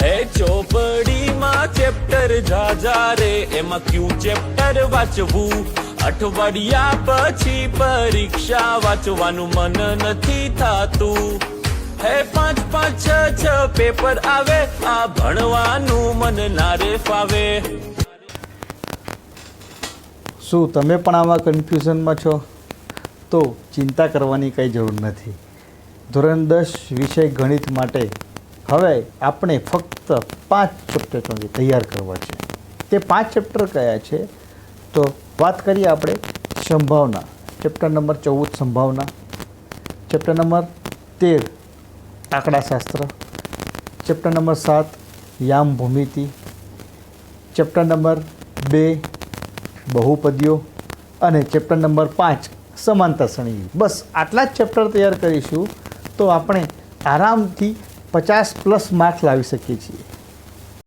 હે ચોપડીમાં ચેપ્ટર જાજા રે, એમાં ક્યુ ચેપ્ટર વાંચવું, અઠવાડિયા પછી પરીક્ષા વાંચવાનું મન નથી થાતું. હે 5 5 6 6 પેપર આવે, આ ભણવાનું મન ના રે ફાવે. શું તમે પણ આવા કન્ફ્યુઝનમાં છો? તો ચિંતા કરવાની કંઈ જરૂર નથી. ધોરણ 10 વિષય ગણિત માટે હવે આપણે ફક્ત 5 ચેપ્ટર તૈયાર કરવા છે. તે 5 ચેપ્ટર કયા છે? તો વાત કરીએ આપણે સંભાવના. ચેપ્ટર નંબર 14 સંભાવના, ચેપ્ટર નંબર 13 આંકડાશાસ્ત્ર, ચેપ્ટર નંબર 7 યામ ભૂમિતિ, ચેપ્ટર નંબર 2 બહુપદીઓ અને ચેપ્ટર નંબર 5 સમાંતર શ્રેણી. બસ આટલા જ ચેપ્ટર તૈયાર કરીશું તો આપણે આરામથી 50+ માર્ક્સ લાવી શકીએ છીએ.